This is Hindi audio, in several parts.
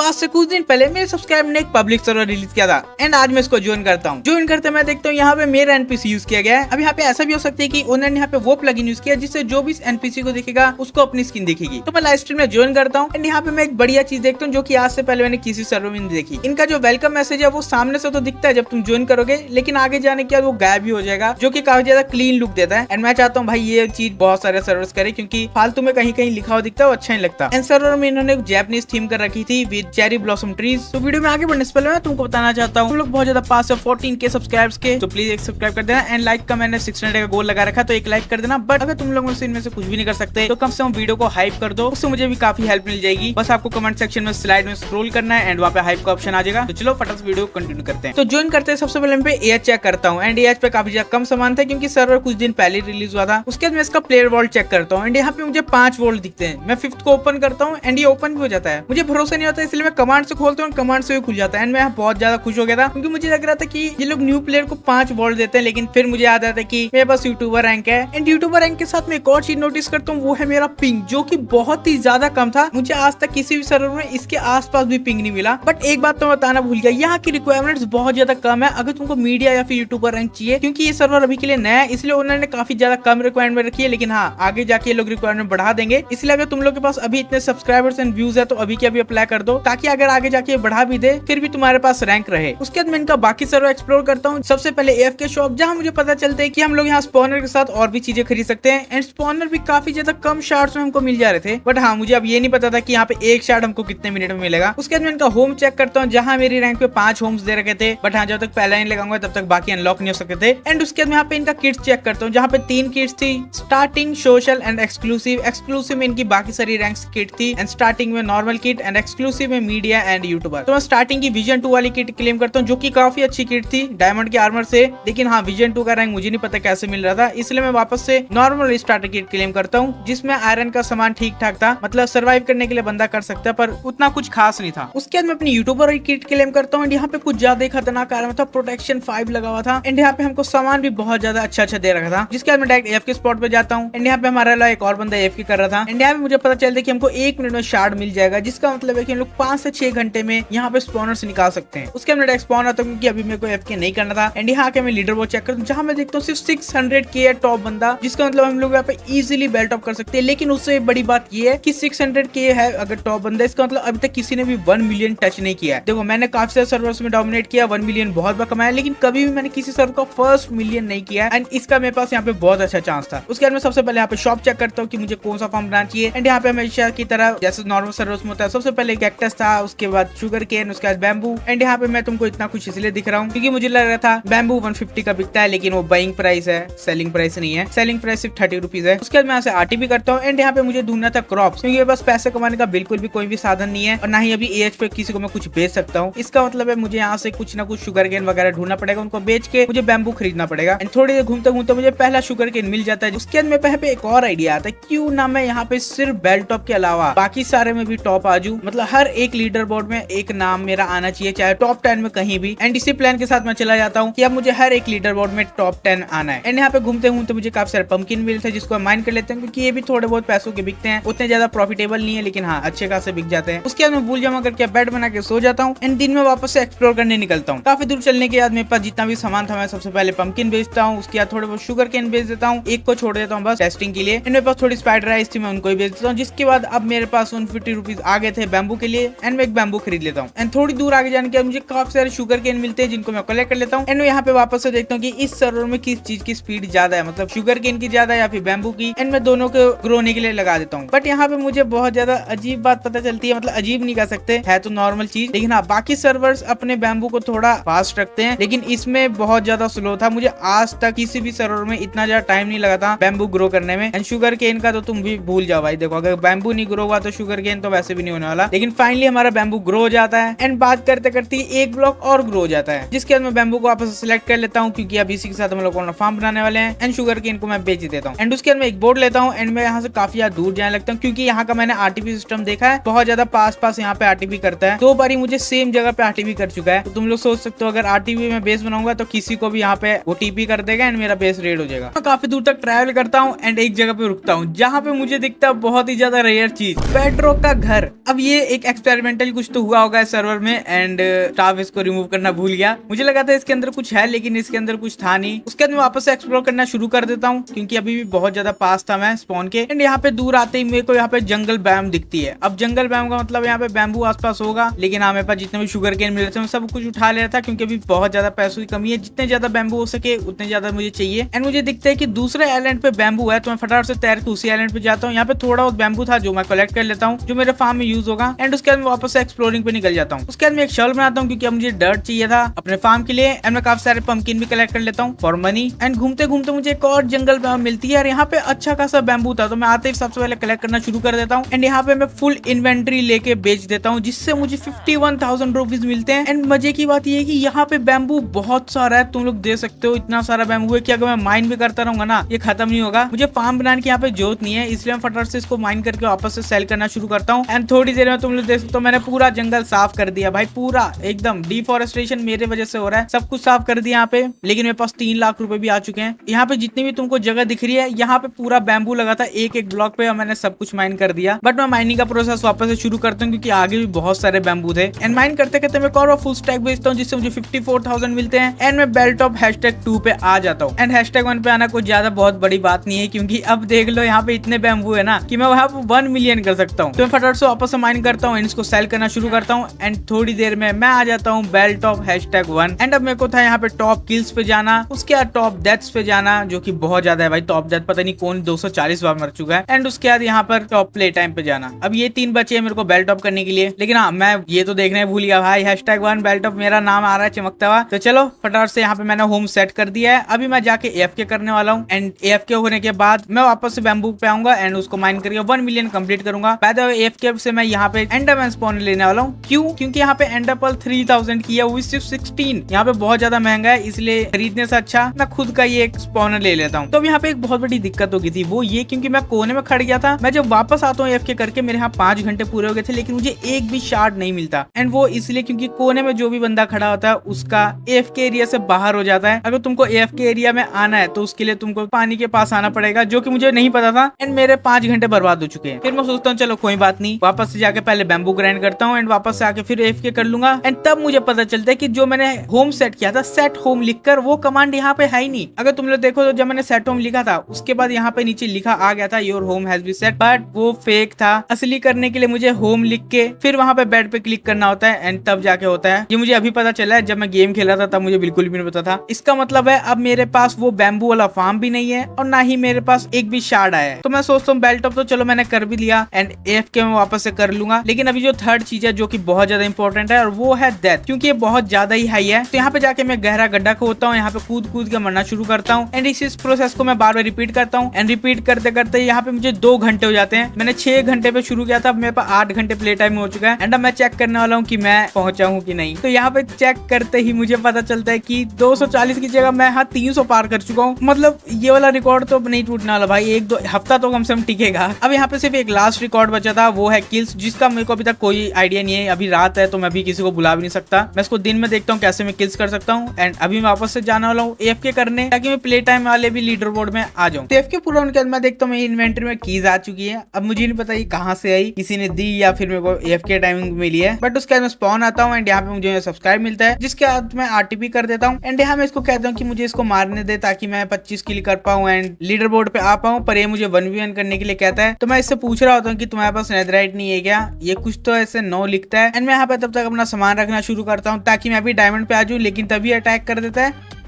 तो आज से कुछ दिन पहले मेरे सब्सक्राइबर ने एक पब्लिक सर्वर रिलीज किया था एंड आज मैं इसको ज्वाइन करता हूँ। ज्वाइन करते मैं देखता हूँ यहाँ पे मेरा एनपीसी यूज किया गया है। अब यहाँ पे ऐसा भी हो सकता है कि ओनर ने यहाँ पे वो प्लगइन यूज किया जिससे जो भी एनपीसी को दिखेगा उसको अपनी स्किन दिखेगी। तो मैं लाइव स्ट्रीम में ज्वाइन करता हूँ एंड यहाँ पे मैं एक बढ़िया चीज देखता हूँ जो की आज से पहले मैंने किसी सर्वर में नहीं देखी। इनका जो वेलकम मैसेज है वो सामने से तो दिखता है जब तुम ज्वाइन करोगे, लेकिन आगे जाने के बाद वो गायब भी हो जाएगा, जो की काफी ज्यादा क्लीन लुक देता है। एंड मैं चाहता हूँ भाई ये चीज बहुत सारे सर्वर्स करे, क्योंकि फालतू में कहीं कहीं लिखा हुआ दिखता है वो अच्छा नहीं लगता। एंड सर्वर में इन्होंने जैपनीज थीम कर रखी थी विद चेरी ब्लॉसम ट्रीज। तो वीडियो में आगे बढ़ने से पहले मैं तुमको बताना चाहता हूँ हम लोग बहुत ज्यादा पास है 14K सब्सक्राइबर्स के, तो प्लीज एक सब्सक्राइब कर देना। एंड लाइक का मैंने 600 का गोल लगा रखा तो एक लाइक कर देना। बट अगर तुम लोगों से इनमें से कुछ भी नहीं कर सकते तो कम से कम वीडियो को हाइप कर दो, उससे मुझे भी काफी हेल्प मिल जाएगी। बस आपको कमेंट सेक्शन में स्लाइड में स्क्रॉल करना है एंड वहाँ पे हाइप का ऑप्शन आ जाएगा। तो चलो फटाफट वीडियो कंटिन्यू करते हैं। तो ज्वाइन करते हैं सबसे पहले मैं एज चेक करता हूँ एंड एज पे काफी ज्यादा कम सामान था क्योंकि सर्वर कुछ दिन पहले रिलीज हुआ था। उसके बाद मैं इसका प्लेयर वॉल्ट चेक करता हूँ एंड यहाँ पे मुझे 5 वोल्ट दिखते हैं। मैं 5th को ओपन करता हूँ एंड ये ओपन भी हो जाता है। मुझे भरोसा नहीं होता इसलिए मैं कमांड से खोलता हूँ, कमांड से भी खुल जाता है। एंड मैं बहुत ज्यादा खुश हो गया था क्योंकि मुझे लग रहा था कि ये लोग न्यू प्लेयर को 5 वोल्ट देते हैं, लेकिन फिर मुझे याद आता है कि मेरे पास यूट्यूबर रैंक है। एंड यूट्यूबर रैंक के साथ मैं एक और चीज नोटिस करता हूँ, वो है मेरा पिंग, जो कि बहुत ही ज्यादा कम था। मुझे आज तक किसी भी सर्वर में इसके आसपास भी पिंग नहीं मिला। बट एक बात तो मैं बताना भूल गया, यहाँ की रिक्वायरमेंट्स बहुत ज्यादा कम है अगर तुमको मीडिया या फिर यूट्यूबर रैंक चाहिए, क्योंकि ये सर्वर अभी के लिए नया है इसलिए उन्होंने काफी ज्यादा कम रिक्वायरमेंट रखी है। लेकिन हाँ, आगे जाके ये लोग रिक्वायरमेंट बढ़ा देंगे, इसलिए अगर तुम लोग के पास अभी इतने सब्सक्राइबर्स एंड व्यूज है तो अभी के अभी अप्लाई कर दो, ताकि अगर आगे जाके बढ़ा भी दे फिर भी तुम्हारे पास रैंक रहे। उसके बाद मैं इनका बाकी सर्वर एक्सप्लोर करता हूँ। सबसे पहले AFK शॉप, जहाँ मुझे पता चलता है कि हम लोग यहाँ स्पॉनर के साथ और भी चीजें खरीद सकते हैं। एंड स्पॉनर भी काफी ज्यादा कम शार्ट्स में हमको मिल जा रहे थे। बट हाँ, मुझे अब ये नहीं पता था कि यहाँ पे एक शार्ट हमको कितने मिनट में मिलेगा। उसके बाद मैं इनका होम चेक करता हूँ, जहाँ मेरी रैंक पे 5 होम्स दे रखे थे। बट हाँ, जब तक पहला नहीं लगाऊंगा तब तक बाकी अनलॉक नहीं हो सकते थे। एंड उसके बाद मैं यहाँ पे इनका किट्स चेक करता हूँ, जहाँ पे 3 किट्स थी, starting, social and exclusive. Exclusive में इनकी बाकी सारी रैंक्स किट थी एंड स्टार्टिंग में नॉर्मल किट एंड एक्सक्लूसिव में मीडिया एंड यूट्यूबर। तो मैं स्टार्टिंग की विजन 2 वाली किट क्लेम करता हूँ, जो की काफी अच्छी किट थी डायमंड के आर्मर से। लेकिन हाँ, विजन 2 का रैंक मुझे नहीं पता कैसे मिल रहा था, इसलिए मैं वापस से नॉर्मल स्टार्टर किट क्लेम करता हूँ, जिसमें आयरन का सामान ठीक ठाक था, मतलब सर्वाइव करने के लिए बंदा कर सकता है, पर उतना कुछ खास नहीं था। उसके बाद मैं अपनी यूट्यूबर किट क्लेम करता हूँ। यहाँ पे कुछ ज्यादा ही खतरनाक आर्मर था, प्रोटेक्शन 5 लगा हुआ था। एंड यहाँ पे हमको सामान भी बहुत ज्यादा अच्छा दे रखा था। जिसके बाद मैं डायरेक्ट AFK स्पॉट पे जाता हूँ एंड यहाँ पे हमारा एक और बंदा AFK कर रहा था। एंड यहाँ पे मुझे पता चलता है कि हमको 1 मिनट में शार्ड मिल जाएगा, जिसका मतलब है कि हम लोग 5 से 6 घंटे में यहाँ पे स्पॉनर से निकाल सकते हैं। उसके बाद डायरेक्ट स्पॉन आता हूँ क्योंकि अभी मेरे को AFK नहीं करना था। एंड यहाँ के मैं लीडर बोर्ड चेक करता हूँ, जहाँ मैं देखता हूँ सिर्फ 600K है टॉप बंदा, जिसका मतलब हम लोग यहाँ पे इजीली बेल्ट अप कर सकते हैं। लेकिन उससे बड़ी बात ये है कि 600K है अगर टॉप बंदा, इसका मतलब अभी तक किसी ने भी 1 मिलियन टच नहीं किया है। देखो, मैंने काफी सारे सर्वर्स में डोमिनेट किया, 1 मिलियन बहुत बार कमाया, लेकिन कभी भी मैंने किसी सर्वर का फर्स्ट मिलियन नहीं किया। एंड इसका मेरे पास यहाँ पे बहुत अच्छा चांस था। उसके बाद मैं सबसे पहले यहाँ पे शॉप चेक करता हूँ कि मुझे कौन सा फॉर्म बनाना चाहिए। एंड यहाँ पे हमेशा की तरह जैसे नॉर्मल सर्वर्स में होता है, सबसे पहले कैक्टस था, उसके बाद शुगर केन, उसके बाद बैम्बू। एंड यहाँ पे मैं तुमको इतना कुछ इसलिए दिख रहा हूँ क्योंकि मुझे लग रहा था बैम्बू 150 का बिकता है, लेकिन वो बाइंग प्राइस है, सेलिंग प्राइस नहीं है। सेलिंग प्राइस सिर्फ 30 रुपीज है। उसके बाद मैं यहाँ से RTP करता हूँ। एंड यहाँ पे मुझे ढूंढना था क्रॉप्स, क्योंकि बस पैसे कमाने का बिल्कुल भी कोई भी साधन नहीं है और ना ही अभी एज पे किसी को मैं कुछ बेच सकता हूँ। इसका मतलब है मुझे यहाँ से कुछ ना कुछ शुगर केन वगैरह ढूंढना पड़ेगा, उनको बेच के मुझे बैम्बू खरीदना पड़ेगा। एंड थोड़ी देर घूमते घूमते मुझे पहला शुगर केन मिल जाता है। उसके बाद मेरे पे एक और आइडिया आता है, क्यों ना मैं यहाँ पे सिर्फ बेल्ट टॉप के अलावा बाकी सारे में भी टॉप आजू, मतलब हर एक लीडर बोर्ड में एक नाम मेरा आना चाहिए, चाहे टॉप 10 में कहीं भी। एंड इसी प्लान के साथ मैं चला जाता हूँ कि अब मुझे हर एक लीडर बोर्ड में टॉप 10 आना है। एंड यहाँ पे घूमते घूमते मुझे काफी सारे पंपकिन मिलते हैं, जिसको माइन कर लेते हैं, क्योंकि ये भी थोड़े बहुत पैसों के बिकते हैं, उतने ज्यादा प्रॉफिटेबल नहीं है, लेकिन हाँ अच्छे खासे बिक जाते हैं। उसके बाद मैं भूल जमा करके बेड बना के सो जाता हूँ एंड दिन में वापस से एक्सप्लोर करने निकलता हूँ। काफी दूर चलने के बाद मेरे पास जितना भी सामान था, मैं सबसे पहले पंपकिन बेचता हूँ, उसके बाद थोड़े बहुत शुगर केन बेच देता हूँ, एक को छोड़ देता हूँ बस टेस्टिंग के लिए। एंड मेरे पास थोड़ी स्पाइडर राइस थी, मैं उनको भी बेच देता हूँ। जिसके बाद अब मेरे पास 150 रुपीज आ गए थे बैम्बू के लिए एंड मैं एक बैम्बू खरीद लेता हूँ। एंड थोड़ी दूर आगे जाने के बाद मुझे काफी सारे शुगर केन मिलते हैं, जिनको मैं कलेक्ट कर लेता हूँ। एंड यहाँ पे वापस से देखता हूँ कि इस सर्वर में किस चीज की स्पीड ज्यादा है, मतलब शुगर केन की ज्यादा या फिर बैम्बू की। एंड मैं दोनों को ग्रो होने के लिए लगा देता हूँ। बट यहाँ पे मुझे बहुत ज्यादा अजीब बात पता चलती है, मतलब अजीब नहीं कह सकते, है तो नॉर्मल चीज, लेकिन हाँ बाकी सर्वर्स अपने बैम्बू को थोड़ा फास्ट रखते हैं, लेकिन इसमें बहुत ज्यादा स्लो था। मुझे आज तक किसी भी सर्वर में इतना ज्यादा टाइम नहीं लगा था बैम्बू ग्रो करने में। एंड शुगर केन का तो तुम भी भूल जाओ भाई, देखो अगर बैम्बू नहीं ग्रो हुआ तो शुगर केन तो वैसे भी नहीं होने वाला। लेकिन फाइनली हमारा बैम्बू ग्रो हो जाता है एंड बात करते करते एक ब्लॉक और ग्रो हो जाता है, जिसके बाद मैं बैम्बू को वापस सिलेक्ट कर लेता हूँ, क्योंकि अब इसी के साथ हम लोग फार्म बनाने वाले हैं। एंड शुगर केन को मैं बेच देता हूँ। एंड उसके बाद मैं एक बोर्ड लेता हूँ एंड मैं यहाँ से काफी ज्यादा दूर जाने लगता हूँ, क्योंकि यहाँ का मैंने RTP सिस्टम देखा है, बहुत ज्यादा पास यहाँ पे RTP करता है। 2 बारी मुझे सेम जगह पे RTP कर चुका है। तो तुम लोग सोच सकते हो अगर RTP में बेस बनाऊंगा तो किसी को भी यहाँ पे वो TP कर देगा एंड मेरा बेस रेड हो जाएगा। मैं काफी दूर तक ट्रैवल करता हूँ एंड एक जगह पे रुकता हूँ, जहाँ पे मुझे दिखता है बहुत ही ज्यादा रेयर चीज, बेडरॉक का घर। अब ये एक एक्सपेरिमेंटल कुछ तो हुआ होगा सर्वर में एंड स्टाफ इसको रिमूव करना भूल गया। मुझे लगा था इसके अंदर कुछ है लेकिन इसके अंदर कुछ था नहीं। उसके बाद मैं वापस से एक्सप्लोर करना शुरू कर देता हूँ क्योंकि अभी भी बहुत ज्यादा पास था मैं स्पॉन के। एंड यहाँ पे दूर आते ही मेरे को यहाँ पे जंगल बैम दिखती है। अब जंगल बैम का मतलब यहाँ पे बैम्बू आसपास होगा, लेकिन हाँ मेरे पास जितने भी शुगर केन मिल रहे थे मैं सब कुछ उठा ले रहा था क्योंकि अभी बहुत ज्यादा पैसों की कमी है। जितने ज्यादा बैम्बू हो सके उतने ज्यादा मुझे चाहिए। एंड मुझे दिखता है कि दूसरे आइलैंड पे बैम्बू है तो मैं फटाफट से तैर के उसी आइलैंड पे जाता हूँ। यहाँ पे थोड़ा बहुत बैम्बू था जो मैं कलेक्ट कर लेता हूँ जो मेरे फार्म में यूज होगा। एंड उसके बाद मैं वापस से एक्सप्लोरिंग पे निकल जाता हूँ। उसके बाद मैं एक शॉल बनाता हूँ क्योंकि अब मुझे डर्ट चाहिए था अपने फार्म के लिए। एंड मैं काफी सारे पंपकिन भी कलेक्ट कर लेता हूँ फॉर मनी। एंड घूमते घूमते मुझे एक और जंगल बैम मिलती है और यहाँ पे अच्छा खासा बैम्बू था तो मैं आते ही सबसे पहले कलेक्ट करना शुरू कर देता हूँ। एंड यहाँ पे मैं फुल इन्वेंट्री लेके बेच देता हूँ जिससे मुझे 51,000 रुपीज मिलते हैं। एंड मजे की बात ये है कि यहाँ पे बैम्बू बहुत सारा है, तुम लोग दे सकते हो इतना सारा बैम्बू है कि अगर मैं माइन भी करता रहूंगा ना ये खत्म नहीं होगा। मुझे फार्म बनाने की यहाँ पे जरूरत नहीं है इसलिए मैं फटाफट से इसको माइन करके वापस से सेल करना शुरू करता हूँ। एंड थोड़ी देर में तुम लोग देख सकते हो मैंने पूरा जंगल साफ कर दिया भाई, पूरा एकदम डिफॉरेस्टेशन मेरे वजह से हो रहा है। सब कुछ साफ कर दिया यहाँ पे, लेकिन मेरे पास 3 लाख रुपए भी आ चुके हैं। यहाँ पे जितनी भी तुमको जगह दिख रही है यहाँ पे पूरा बैम्बू लगा था एक एक ब्लॉक पे और मैंने सब कुछ माइन कर दिया। बट मैं माइनिंग का प्रोसेस वापस से शुरू करता हूँ क्योंकि आगे भी बहुत सारे बैम्बू थे। एंड माइन करते करते मैं और फुल स्टैक बेचता हूँ जिससे मुझे 54,000 मिलते हैं। एंड मैं बेल्ट ऑफ #2 पे आ जाता हूँ। एंड #1 पे आना कुछ ज्यादा बहुत बड़ी बात नहीं है क्योंकि अब देख लो यहाँ पे इतने बैम्बू है ना कि मैं वहाँ पे 1 मिलियन कर सकता हूँ। तो मैं फटाफट से वापस से माइन करता हूँ, इसको सेल करना शुरू करता हूँ। एंड थोड़ी देर में मैं आ जाता हूँ बेल्ट ऑफ #1। एंड अब मेरे को था यहाँ पे टॉप किल्स पे जाना, उसके बाद टॉप डेथ्स पे जाना जो कि बहुत ज्यादा है भाई। टॉप डेथ पता नहीं कौन 240 बार मर चुका है। एंड उसके बाद यहाँ पर टॉप प्ले टाइम पे जाना। अब ये 3 बचे हैं मेरे को बेल्ट ऑफ करने के लिए, लेकिन हाँ मैं ये तो देखने भूल गया भाई #1 बेल्ट ऑफ मेरा नाम आ रहा है चमकता हुआ। तो चलो फटाफट से यहाँ पे मैंने होम सेट कर दिया है। अभी मैं जाके AFK करने वाला हूँ। एंड AFK होने के बाद मैं वापस से बैम्बू पे आऊंगा एंड उसको माइन करके 1 मिलियन कंप्लीट करूंगा। बाय द वे AFK से मैं यहाँ पे एंडरमैन स्पॉन लेने वाला हूँ। क्यों? क्योंकि यहाँ पे एंडर पर्ल 3000 की है, वो सिर्फ 16। यहाँ पे बहुत ज्यादा महंगा है इसलिए खरीदने से अच्छा मैं खुद का ये एक स्पॉनर ले लेता हूँ। तो अब यहाँ पे एक बहुत बड़ी दिक्कत हो गई थी, वो ये क्योंकि मैं कोने में खड़ गया था। मैं जब वापस आता हूँ AFK करके मेरे यहाँ 5 घंटे पूरे हो गए थे लेकिन मुझे एक भी शार्ड नहीं मिलता। एंड वो इसलिए क्योंकि कोने में जो भी बंदा खड़ा होता है उसका AFK एरिया से बाहर हो जाता है। अगर तुमको AFK एरिया में आना है तो उसके लिए तुमको पानी के पास आना पड़ेगा जो कि मुझे नहीं पता था। एंड मेरे 5 घंटे बर्बाद हो चुके हैं। फिर मैं सोचता हूँ चलो कोई बात नहीं, वापस से जाके पहले बैम्बू ग्राइंड करता हूँ एंड वापस से आके फिर AFK कर लूंगा। एंड तब मुझे पता चलता है कि जो मैंने होम सेट किया था सेट होम लिखकर, वो कमांड यहाँ पे है ही नहीं। अगर तुम लोग देखो तो जब मैंने सेट होम लिखा था उसके बाद यहाँ पे नीचे लिखा आ गया था your home has been set, but वो फेक था। असली करने के लिए मुझे होम लिख के फिर वहां पे बेड पे क्लिक करना होता है एंड तब जाके होता है। ये मुझे अभी पता चला है, जब मैं गेम खेला था तब मुझे बिल्कुल भी नहीं पता था। इसका मतलब है अब मेरे पास वो बैम्बू वाला फार्म भी नहीं है और ना ही मेरे पास एक भी शार्ड आया है। तो मैं सोचता हूँ बेल्ट ऑफ तो चलो मैंने कर भी लिया एंड AFK में वापस से कर लूंगा। लेकिन अभी जो थर्ड चीज है जो कि बहुत ज्यादा इंपॉर्टेंट है और वो है डेथ, क्योंकि ये बहुत ज्यादा ही हाई है। तो यहाँ पे जाके मैं गहरा गड्ढा खोदता हूँ, यहाँ पे कूद कूद के मरना शुरू करता हूँ एंड इस प्रोसेस को मैं बार बार रिपीट करता हूँ। एंड रिपीट करते करते यहाँ पे मुझे 2 घंटे हो जाते हैं। मैंने 6 घंटे पे शुरू किया था, अब मेरे पास 8 घंटे प्ले टाइम हो चुका है। एंड अब मैं चेक करने वाला हूँ कि मैं पहुंचा हूँ कि नहीं। तो यहाँ पे चेक करते ही मुझे पता चलता है कि 240 की जगह मैं यहाँ 300 पार कर चुका हूँ। मतलब ये वाला रिकॉर्ड तो नहीं टूटने वाला भाई, 1-2 हफ्ता तो कम से कम टिकेगा। अब यहाँ पे सिर्फ एक लास्ट रिकॉर्ड बचा था, वो है किल्स, जिसका मेरे को अभी तक कोई आइडिया नहीं है। अभी रात है तो मैं अभी किसी को बुला भी नहीं सकता। मैं इसको दिन में देखता हूँ कैसे मैं किल्स कर सकता हूँ। एंड अभी मैं वापस से जाने वाला हूँ AFK करने ताकि मैं प्ले टाइम वाले भी लीडर बोर्ड में आ जाऊँ। AFK पूरा होने के बाद मैं देखता हूँ मेरी इन्वेंटरी में कीज आ चुकी है। अब मुझे नहीं पता ये कहाँ से आई, किसी ने दी या फिर मेरे को AFK टाइमिंग मिली है। बट उसके बाद मैं स्पॉन आता हूँ एंड यहाँ पे मुझे सब्सक्राइब मिलता है, जिसके बाद मैं RTP कर देता हूँ। एंड यहाँ मैं इसको कहता हूँ कि मुझे इसको मारने दे ताकि मैं 25 किल कर पाऊँ एंड लीडर बोर्ड पे आ पाऊँ। पर ये मुझे 1v1 करने के लिए कहता है। तो मैं इससे पूछ रहा होता हूँ कि तुम्हारे पास नेथराइट नहीं है क्या, ये कुछ तो ऐसे नो लिखता है। एंड मैं यहाँ पे तब तक अपना सामान रखना शुरू करता हूँ ताकि मैं भी डायमंड पे आ जाऊँ, लेकिन तभी अटैक कर देता है।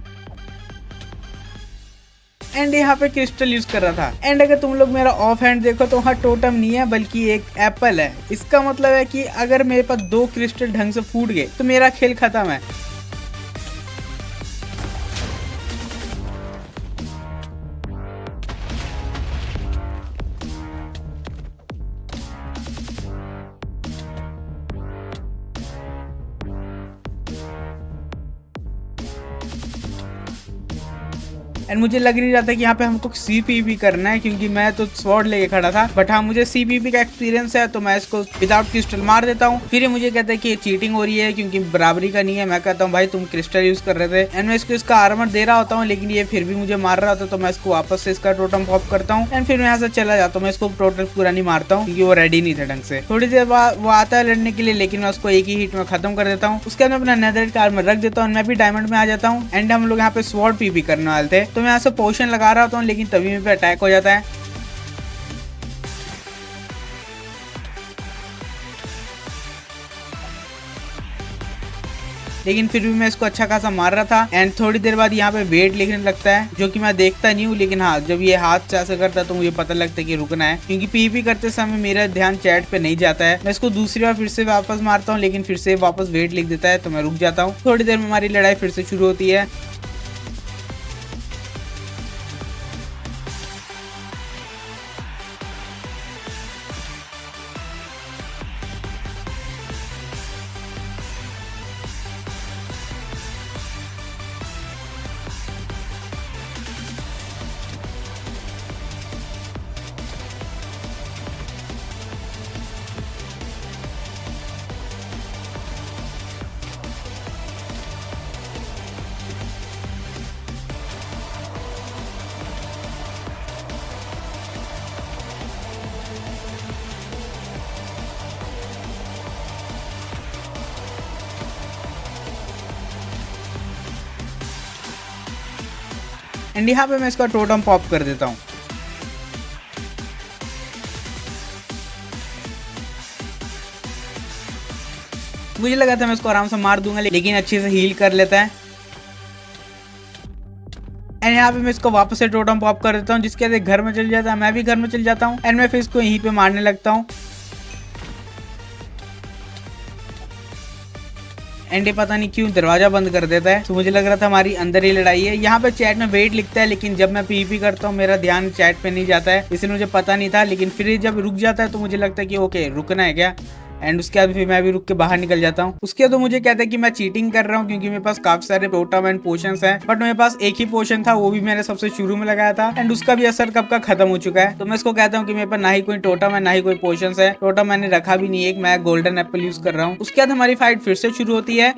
एंड यहाँ पे क्रिस्टल यूज कर रहा था। एंड अगर तुम लोग मेरा ऑफ हैंड देखो तो वहाँ टोटम नहीं है बल्कि एक एप्पल है। इसका मतलब है कि अगर मेरे पास 2 क्रिस्टल ढंग से फूट गए तो मेरा खेल खत्म है। एंड मुझे लग नहीं रहा था कि यहाँ पे हमको CPP करना है, क्योंकि मैं तो स्वॉर्ड लेके खड़ा था। बट हाँ, मुझे CPP का एक्सपीरियंस है, तो मैं इसको विदाउट क्रिस्टल मार देता हूँ। फिर ये मुझे कहता है कि ये चीटिंग हो रही है क्योंकि बराबरी का नहीं है। मैं कहता हूँ भाई तुम क्रिस्टल यूज कर रहे थे। एंड मैं इसको इसका आर्मर दे रहा होता हूँ, लेकिन ये फिर भी मुझे मार रहा होता, तो मैं इसको वापस से इसका टोटम पॉप करता हूँ। एंड फिर मैं यहाँ से चला जाता हूँ। मैं इसको टोटल पूरा नहीं मारता हूँ क्योंकि वो रेडी नहीं था ढंग से। थोड़ी देर बाद वो आता है लड़ने के लिए, लेकिन मैं उसको एक ही हिट में खत्म कर देता हूँ। उसके बाद अपना नेदरराइट का आर्मर रख देता हूँ। मैं भी डायमंड में आ जाता हूँ। एंड हम लोग यहाँ पे स्वॉर्ड पीपी करने वाले थे, तो मैं यहाँ से पोशन लगा रहा होता हूँ, लेकिन तभी मेरे पे अटैक हो जाता है। लेकिन फिर भी मैं इसको अच्छा खासा मार रहा था। एंड थोड़ी देर बाद यहाँ पे वेट लिखने लगता है, जो कि मैं देखता नहीं हूँ, लेकिन हाँ जब ये हाथ से ऐसा करता है तो मुझे पता लगता है कि रुकना है, क्योंकि पीपी करते समय मेरा ध्यान चैट पे नहीं जाता है। मैं इसको दूसरी बार फिर से वापस मारता हूँ, लेकिन फिर से वापस वेट लिख देता है, तो मैं रुक जाता हूँ। थोड़ी देर में हमारी लड़ाई फिर से शुरू होती है। एंड यहाँ पे मैं इसका टोटम पॉप कर देता हूँ। मुझे लगा था मैं इसको आराम से मार दूंगा, लेकिन अच्छे से हील कर लेता है। एंड यहाँ पे मैं इसको वापस से टोटम पॉप कर देता हूँ, जिसके बाद घर में चल जाता है। मैं भी घर में चल जाता हूँ। एंड मैं फिर इसको यहीं पे मारने लगता हूँ। एंड ये पता नहीं क्यों दरवाजा बंद कर देता है, तो मुझे लग रहा था हमारी अंदर ही लड़ाई है। यहाँ पे चैट में वेट लिखता है, लेकिन जब मैं पीपी करता हूँ मेरा ध्यान चैट पे नहीं जाता है, इसलिए मुझे पता नहीं था। लेकिन फिर जब रुक जाता है तो मुझे लगता है कि ओके रुकना है क्या। एंड उसके बाद फिर मैं भी रुक के बाहर निकल जाता हूँ। उसके बाद तो मुझे कहता है कि मैं चीटिंग कर रहा हूँ, क्योंकि मेरे पास काफी सारे टोटम एंड पोशंस हैं, बट मेरे पास एक ही पोशन था, वो भी मैंने सबसे शुरू में लगाया था। एंड उसका भी असर कब का खत्म हो चुका है। तो मैं इसको कहता हूँ कि मेरे पास ना ही कोई टोटम है ना ही कोई पोशंस है। टोटम मैंने रखा भी नहीं, एक मैं गोल्डन एप्पल यूज कर रहा हूँ। उसके बाद हमारी फाइट फिर से शुरू होती है।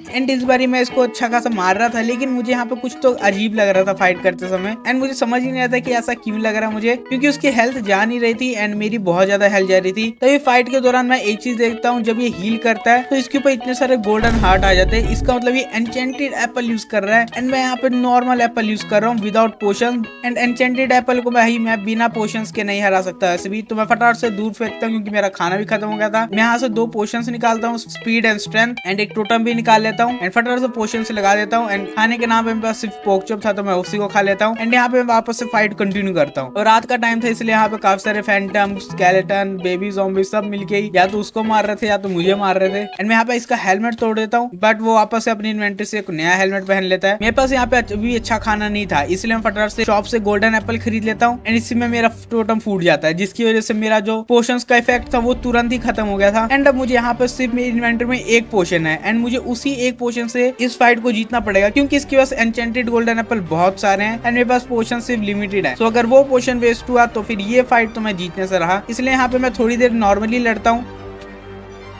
एंड इस बारी मैं इसको अच्छा खासा मार रहा था, लेकिन मुझे यहाँ पे कुछ तो अजीब लग रहा था फाइट करते समय। एंड मुझे समझ ही नहीं आता कि ऐसा क्यों लग रहा मुझे, क्योंकि उसकी हेल्थ जा नहीं रही थी एंड मेरी बहुत ज्यादा हेल्थ जा रही थी। तभी फाइट के दौरान मैं एक चीज देखता हूँ, जब ये हील करता है तो इसके ऊपर इतने सारे गोल्डन हार्ट आ जाते हैं। इसका मतलब ये एन्चेंटेड एप्पल यूज कर रहा है। एंड मैं यहाँ पे नॉर्मल एप्पल यूज कर रहा हूँ without potion. And enchanted apple को मैं बिना पोशन के नहीं हरा सकता ऐसे भी, तो मैं फटाफट से दूर फेंकता हूँ, क्योंकि मेरा खाना भी खत्म हो गया था। मैं यहाँ से 2 पोशन निकालता हूँ, स्पीड एंड स्ट्रेंथ, एंड एक टोटम भी निकाल लेता हूँ। एंड फटाफट से पोशन से लगा देता हूँ। एंड खाने के नाम पे मेरे पास सिर्फ पोक चॉप था, तो मैं उसी को खा लेता हूँ। एंड यहाँ पे वापस से फाइट कंटिन्यू करता हूँ। और रात का टाइम था, इसलिए यहाँ पे काफी सारे फैंटम, स्केलेटन, बेबी ज़ॉम्बी सब मिलके या तो उसको मार रहे थे या तो मुझे मार रहे थे। एंड मैं यहाँ पे इसका हेलमेट तोड़ देता हूँ, बट वो वापस से अपनी इन्वेंटरी से एक नया हेलमेट पहन लेता है। मेरे पास यहाँ पे अभी अच्छा खाना नहीं था, इसलिए मैं फटाफट से शॉप से गोल्डन एप्पल खरीद लेता हूँ। एंड इससे मेरा टोटम फूट जाता है, जिसकी वजह से मेरा जो पोशंस का इफेक्ट था वो तुरंत ही खत्म हो गया था। एंड अब मुझे यहाँ पे सिर्फ मेरी इन्वेंटरी में एक पोशन है, एंड मुझे उसी एक पोशन से इस फाइट को जीतना पड़ेगा, क्योंकि इसके पास एन्चेंटेड गोल्डन एप्पल बहुत सारे हैं एंड मेरे पास पोशन सिर्फ लिमिटेड है। तो अगर वो पोशन वेस्ट हुआ तो फिर ये फाइट तो मैं जीतने से रहा। इसलिए यहाँ पे मैं थोड़ी देर नॉर्मली लड़ता हूँ।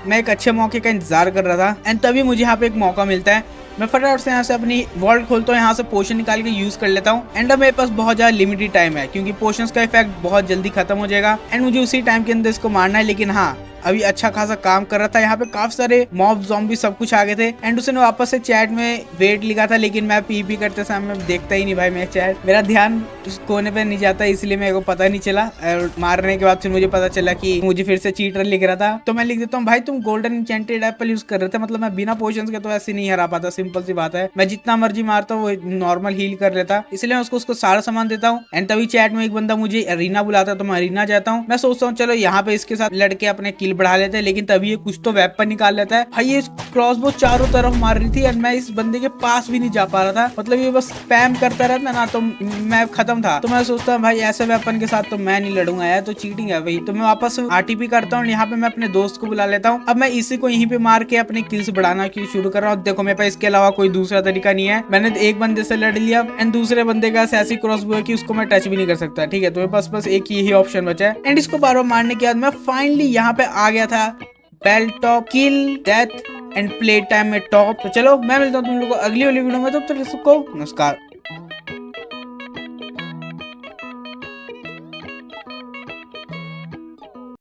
मैं एक अच्छे मौके का इंतजार कर रहा था, एंड तभी मुझे यहाँ पे एक मौका मिलता है। मैं फटाफट से यहाँ से अपनी वॉल्ट खोलता हूँ, यहाँ से पोशन निकाल के यूज कर लेता हूँ। एंड अब मेरे पास बहुत ज्यादा लिमिटेड टाइम है, क्योंकि पोशंस का इफेक्ट बहुत जल्दी खत्म हो जाएगा एंड मुझे उसी टाइम के अंदर इसको मारना है। लेकिन हाँ, अभी अच्छा खासा काम कर रहा था। यहाँ पे काफी सारे मॉब ज़ॉम्बी सब कुछ आ गए थे। एंड उसने वापस से चैट में वेट लिखा था, लेकिन मैं पीपी करते समय मैं देखता ही नहीं भाई। मैं चैट, मेरा ध्यान उस कोने पे नहीं जाता, इसलिए मेरे को पता नहीं चला। और मारने के बाद फिर मुझे पता चला कि मुझे फिर से चीटर लिख रहा था। तो मैं लिख देता हूँ, भाई तुम गोल्डन एन्चेंटेड एप्पल यूज कर रहे थे, मतलब मैं बिना पोशंस के तो ऐसे नहीं हरा पाता। सिंपल सी बात है, मैं जितना मर्जी मारता हूँ वो नॉर्मल हील कर लेता, इसलिए मैं उसको सारा सामान देता हूँ। एंड तभी चैट में एक बंदा मुझे अरीना बुलाता है, तो मैं अरीना जाता हूँ। मैं सोचता हूँ चलो यहाँ पे इसके साथ लड़के अपने किल स्किल बढ़ा लेते हैं, लेकिन तभी ये कुछ तो वेपन निकाल लेता है। भाई ये क्रॉसबो चारों तरफ मार रही थी और मैं इस बंदे के पास भी नहीं जा पा रहा था। मतलब ये बस स्पैम करता रहता ना, तो मैं खत्म था। तो मैं सोचता भाई ऐसे वेपन के साथ तो मैं नहीं लड़ूंगा यार, तो चीटिंग है भाई। तो मैं वापस आरटीपी करता हूँ, यहाँ पे मैं अपने दोस्त को बुला लेता हूँ। अब मैं इसी को यहीं पे मार के अपने किल्स बढ़ाना की शुरू कर रहा हूँ। देखो मेरे पास इसके अलावा कोई दूसरा तरीका नहीं है। मैंने एक बंदे से लड़ लिया एंड दूसरे बंदे का ऐसी क्रॉसबो है कि उसको मैं टच भी नहीं कर सकता। ठीक है, तो मेरे पास बस एक ही ऑप्शन बचा है एंड इसको बार बार मारने के बाद मैं फाइनली यहाँ पे आ गया था belt top kill death and play time में टॉप। तो चलो मैं मिलता हूँ तुम लोगों को अगली वाली वीडियो में, तब तक सबको नमस्कार।